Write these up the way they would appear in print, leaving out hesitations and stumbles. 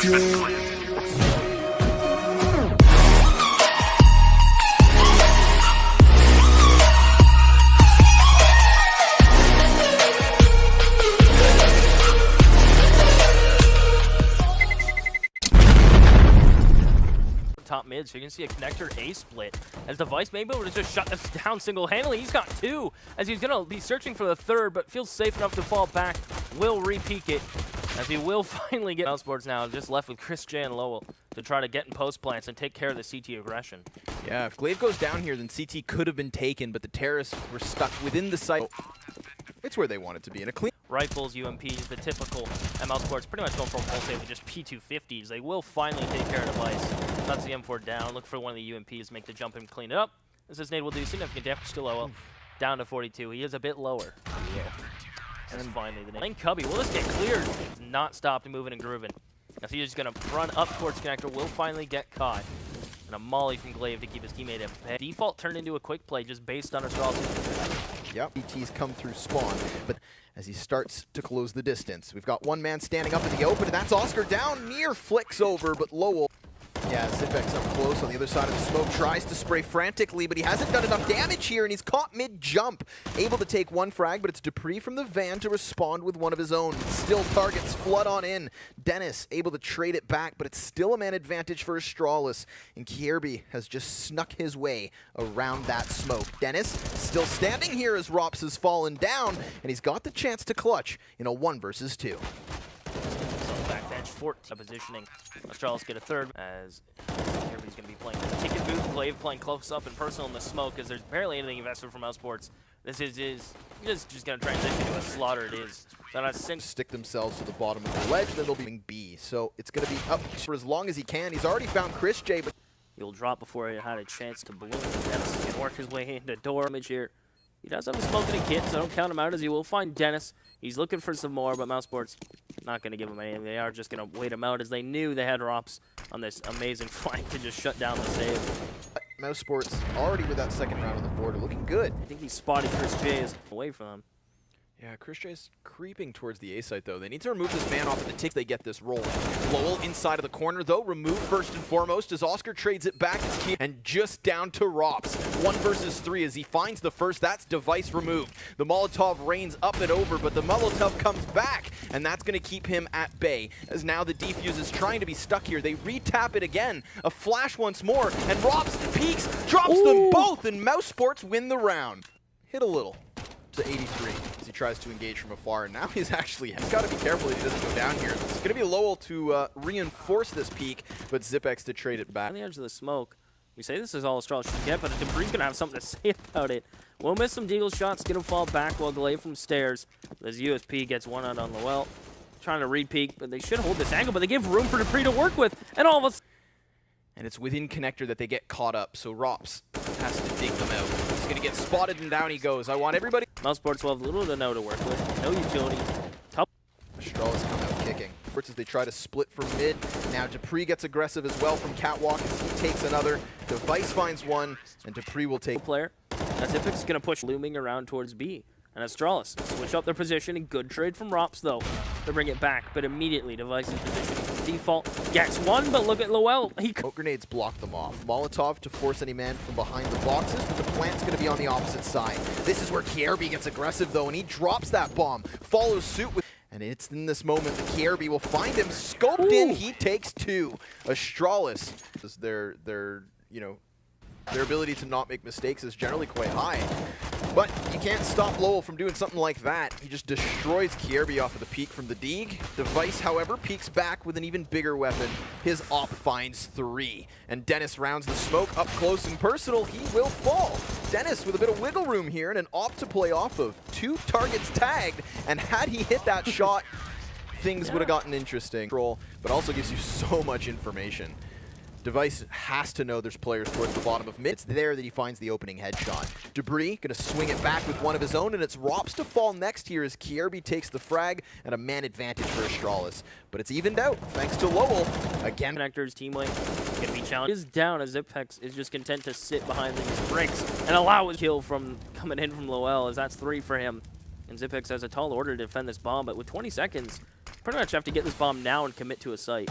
Top mid, so you can see a connector A split as Device may be able to just shut this down single-handedly. He's got two as he's gonna be searching for the third, but feels safe enough to fall back. Will re-peek it as he will finally get Mousesports now, just left with Chris J and Lowell to try to get in post plants and take care of the CT aggression. Yeah, if Glaive goes down here, then CT could have been taken, but the terrorists were stuck within the site. It's where they want it to be in a clean. Rifles, UMPs, the typical, and Mousesports pretty much going for a full save with just P250s. They will finally take care of Device. Cuts the M4 down, look for one of the UMPs, make the jump and clean it up. As this nade will do significant damage to Lowell. Down to 42. He is a bit lower. Yeah. And finally the nade. Lane Cubby, will this get cleared? Not stopped moving and grooving. As he's just going to run up towards connector, will finally get caught. And a molly from Glaive to keep his teammate at bay. Default turned into a quick play just based on Astralis. Yep, ET's come through spawn, but as he starts to close the distance, we've got one man standing up in the open, and that's Oscar down near, flicks over, but Lowell. Yeah, Zipek's up close on the other side of the smoke, tries to spray frantically, but he hasn't done enough damage here, and he's caught mid-jump. Able to take one frag, but it's Dupree from the van to respond with one of his own. Still targets flood on in. Dennis able to trade it back, but it's still a man advantage for Astralis, and Kierby has just snuck his way around that smoke. Dennis still standing here as Rops has fallen down, and he's got the chance to clutch in a 1 versus 2. Backbench 14 positioning. Astralis get a third as everybody's going to be playing the ticket booth. Glaive playing close up and personal in the smoke as there's barely anything invested from Mousesports. This is just going to transition to a slaughter. It is. Stick themselves to the bottom of the ledge, then they'll be B. So it's going to be up for as long as he can. He's already found Chris J, but he'll drop before he had a chance to balloon. Dennis can work his way into door image here. He does have a smoke in a kit, so don't count him out as he will find Dennis. He's looking for some more, but Mousesports not going to give him anything. They are just going to wait him out as they knew they had Rops on this amazing flank to just shut down the save. Mousesports already with that second round on the board, looking good. I think he spotted Chris J is away from him. Yeah, Chris J's creeping towards the A site, though. They need to remove this man off of the tick. They get this roll. Lowell inside of the corner, though. Removed first and foremost as Oscar trades it back. And just down to Rops. 1 versus 3 as he finds the first. That's Device removed. The Molotov rains up and over, but the Molotov comes back. And that's going to keep him at bay. As now the defuse is trying to be stuck here. They re-tap it again. A flash once more. And Rops peeks, drops them both. And Mousesports win the round. Hit a little. To 83 as he tries to engage from afar, and now he's got to be careful that he doesn't go down here. It's going to be Lowell to reinforce this peak, but Zipex to trade it back. On the edge of the smoke, we say this is all Astralis should get, but Dupree's going to have something to say about it. We'll miss some deagle shots, get him fall back while Glaive from stairs. As USP gets one out on Lowell, trying to re-peek, but they should hold this angle, but they give room for Dupree to work with, and all of us. And it's within connector that they get caught up, so Rops has to dig them out. He's going to get spotted, and down he goes. I want everybody. Mousesports will have little to no to work with. No utility. Tough. Astralis come out kicking. As they try to split from mid. Now Dupree gets aggressive as well from Catwalk as he takes another. Device finds one, and Dupree will take. Player. As Ipix is going to push looming around towards B. And Astralis switch up their position. And good trade from Rops, though, to bring it back. But immediately, Device's position default gets one, but look at Lowell. Smoke grenades block them off. Molotov to force any man from behind the boxes, but the plant's going to be on the opposite side. This is where Kierby gets aggressive, though, and he drops that bomb. Follows suit with. And it's in this moment that Kierby will find him. Scoped in, he takes 2. Astralis, their ability to not make mistakes is generally quite high. But you can't stop Lowell from doing something like that. He just destroys Kierby off of the peak from the Deeg. Device, however, peeks back with an even bigger weapon. His op finds 3. And Dennis rounds the smoke up close and personal. He will fall. Dennis with a bit of wiggle room here and an op to play off of. 2 targets tagged. And had he hit that shot, things would have gotten interesting. But also gives you so much information. Device has to know there's players towards the bottom of mid. It's there that he finds the opening headshot. Debris gonna swing it back with one of his own, and it's Rops to fall next here as Kierby takes the frag and a man advantage for Astralis. But it's evened out thanks to Lowell. Again, Connector's teammate gonna be challenged. Is down as Zipex is just content to sit behind these bricks and allow a kill from coming in from Lowell, as that's 3 for him. And Zipex has a tall order to defend this bomb, but with 20 seconds, pretty much have to get this bomb now and commit to a site.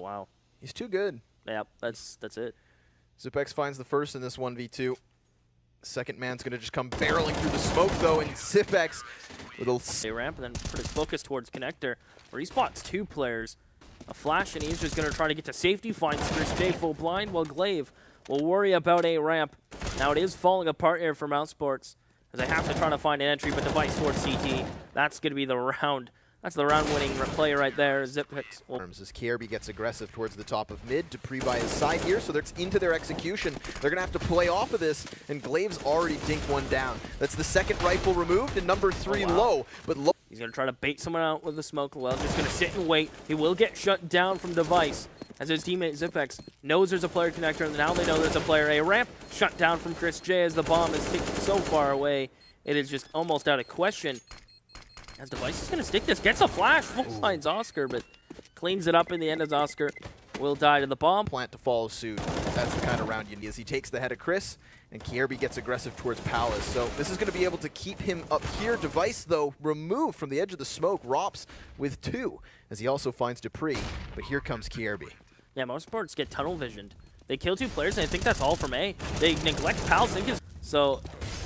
wow. He's too good. Yeah, that's it. Zipex finds the first in this 1v2. Second man's going to just come barreling through the smoke, though, and Zipex with a ramp and then put his focus towards connector, where he spots 2 players. A flash, and he's just going to try to get to safety, finds ChrisJ full blind, while Glaive will worry about a ramp. Now it is falling apart here for Mousesports, as they have to try to find an entry, but device towards CT. That's going to be the round. That's the round-winning play right there. Zipex as KRB gets aggressive towards the top of mid. Dupree by his side here, so that's into their execution. They're going to have to play off of this, and Glaive's already dinked one down. That's the second rifle removed, and number 3 low. But low. He's going to try to bait someone out with the smoke. Well, just going to sit and wait. He will get shut down from device, as his teammate Zipex knows there's a player connector, and now they know there's a player A ramp. Shut down from ChrisJ as the bomb is kicked so far away. It is just almost out of question. As device is going to stick this, gets a flash, full finds Oscar, but cleans it up in the end as Oscar will die to the bomb. Plant to follow suit. That's the kind of round you need. As he takes the head of Chris, and KRB gets aggressive towards Palace. So this is going to be able to keep him up here. Device, though, removed from the edge of the smoke. Rops with 2, as he also finds Dupree. But here comes KRB. Yeah, Mousesports get tunnel visioned. They kill 2 players, and I think that's all from A. They neglect Palace. So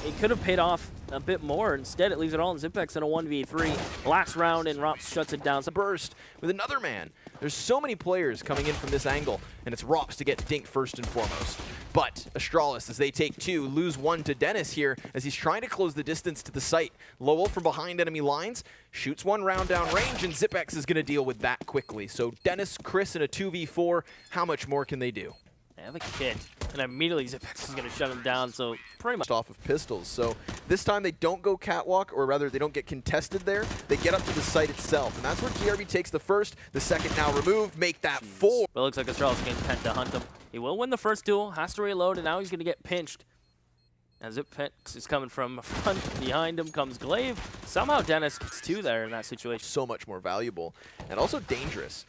it could have paid off a bit more. Instead, it leaves it all in Zipex in a 1v3. Last round, and Rops shuts it down. So burst with another man. There's so many players coming in from this angle, and it's Rops to get dinked first and foremost. But Astralis, as they take 2, lose 1 to Dennis here, as he's trying to close the distance to the site. Lowell from behind enemy lines, shoots 1 round down range, and Zipex is going to deal with that quickly. So Dennis, Chris in a 2v4, how much more can they do? They have a kit, and immediately Zipex is going to shut him down, so pretty much off of pistols. So this time they don't go catwalk, or rather they don't get contested there. They get up to the site itself, and that's where KRB takes the first. The second now removed, make that 4. But it looks like Astralis can tend to hunt him. He will win the first duel, has to reload, and now he's going to get pinched. As Zipex is coming from front, behind him comes Glaive. Somehow Dennis gets 2 there in that situation. So much more valuable, and also dangerous.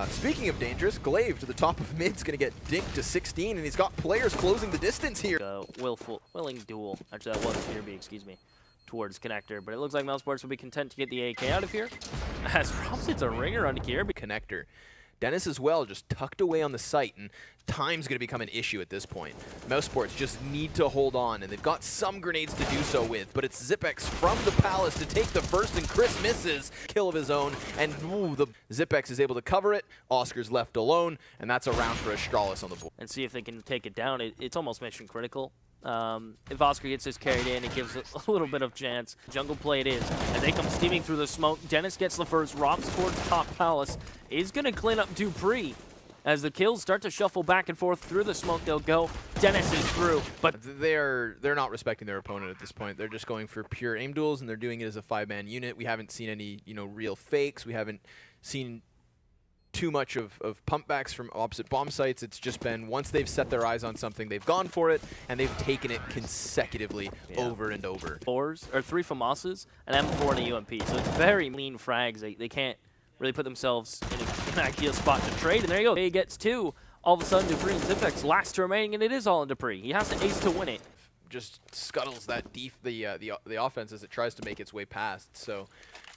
Speaking of dangerous, Glaive to the top of mid is going to get dinked to 16, and he's got players closing the distance here. Willing duel. Actually, that was KRB, excuse me, towards connector. But it looks like Mousesports will be content to get the AK out of here. As Rops hits a ringer onto KRB. Connector. Dennis as well, just tucked away on the site, and time's going to become an issue at this point. Mousesports just need to hold on, and they've got some grenades to do so with, but it's Zipex from the Palace to take the first, and Chris misses. Kill of his own, and the Zipex is able to cover it. Oscar's left alone, and that's a round for Astralis on the board. And see if they can take it down. It's almost mission critical. If Oscar gets this carried in, it gives a little bit of chance. Jungle play it is, and they come steaming through the smoke. Dennis gets the first. Rops towards top Palace is going to clean up Dupree. As the kills start to shuffle back and forth through the smoke, they'll go. Dennis is through, but they're not respecting their opponent at this point. They're just going for pure aim duels, and they're doing it as a 5-man unit. We haven't seen any, real fakes. We haven't seen too much of pump backs from opposite bomb sites. It's just been once they've set their eyes on something, they've gone for it, and they've taken it consecutively over and over. 3 FAMASas, an M4 and a UMP. So it's very lean frags. They can't really put themselves in an ideal spot to trade. And there you go. He gets 2. All of a sudden, Dupree and Zipex last remaining, and it is all in Dupree. He has to ace to win it. Just scuttles that the offense as it tries to make its way past. So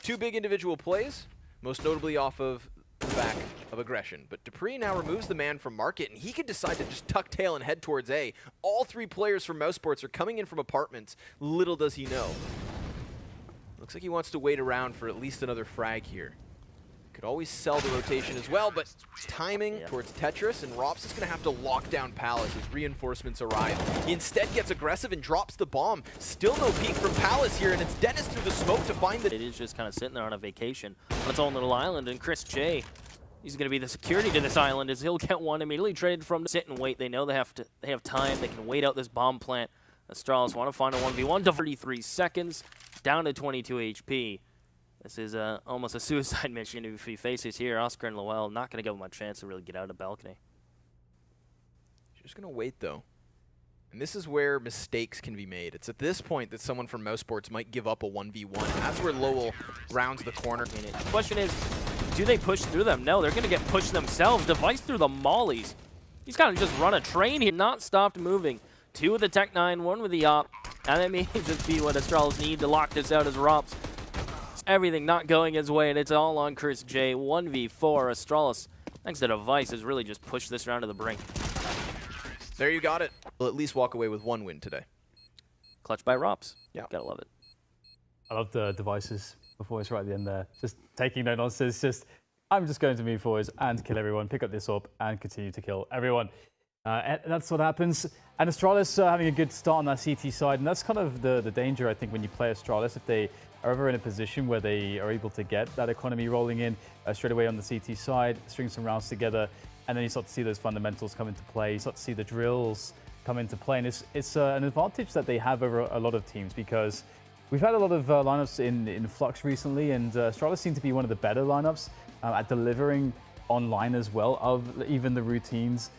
2 big individual plays, most notably off of the back of aggression. But Dupree now removes the man from market, and he could decide to just tuck tail and head towards A. All 3 players from Mousesports are coming in from apartments. Little does he know. Looks like he wants to wait around for at least another frag here. Could always sell the rotation as well, but timing towards Tetris, and Rops is going to have to lock down Palace as reinforcements arrive. He instead gets aggressive and drops the bomb. Still no peek from Palace here, and it's Dennis through the smoke to find the... It is just kind of sitting there on a vacation on its own little island, and ChrisJ, he's going to be the security to this island as he'll get 1 immediately traded from sit and wait. They know they have time. They can wait out this bomb plant. Astralis want to find a 1v1 to 33 seconds, down to 22 HP. This is almost a suicide mission if he faces here. Oscar and Lowell not going to give him a chance to really get out of the balcony. Just going to wait, though. And this is where mistakes can be made. It's at this point that someone from Mousesports might give up a 1v1. That's where Lowell rounds the corner. The question is, do they push through them? No, they're going to get pushed themselves. Device through the mollies. He's got to just run a train here. Not stopped moving. 2 with the Tech 9, 1 with the op. And that may just be what Astralis need to lock this out as Rops. Everything not going his way, and it's all on ChrisJ. 1v4. Astralis Thanks to Device has really just pushed this round to the brink. There you got it. We'll at least walk away with 1 win today. Clutch by Rops. Yeah. Gotta love it. I love the Devices performance right at the end there. Just taking no nonsense. Just, I'm just going to move forwards and kill everyone, pick up this orb, and continue to kill everyone. And that's what happens. And Astralis having a good start on that CT side. And that's kind of the danger, I think, when you play Astralis. If they are ever in a position where they are able to get that economy rolling in straight away on the CT side, string some rounds together, and then you start to see those fundamentals come into play. You start to see the drills come into play. And it's an advantage that they have over a lot of teams, because we've had a lot of lineups in Flux recently, and Astralis seem to be one of the better lineups at delivering online as well, of even the routines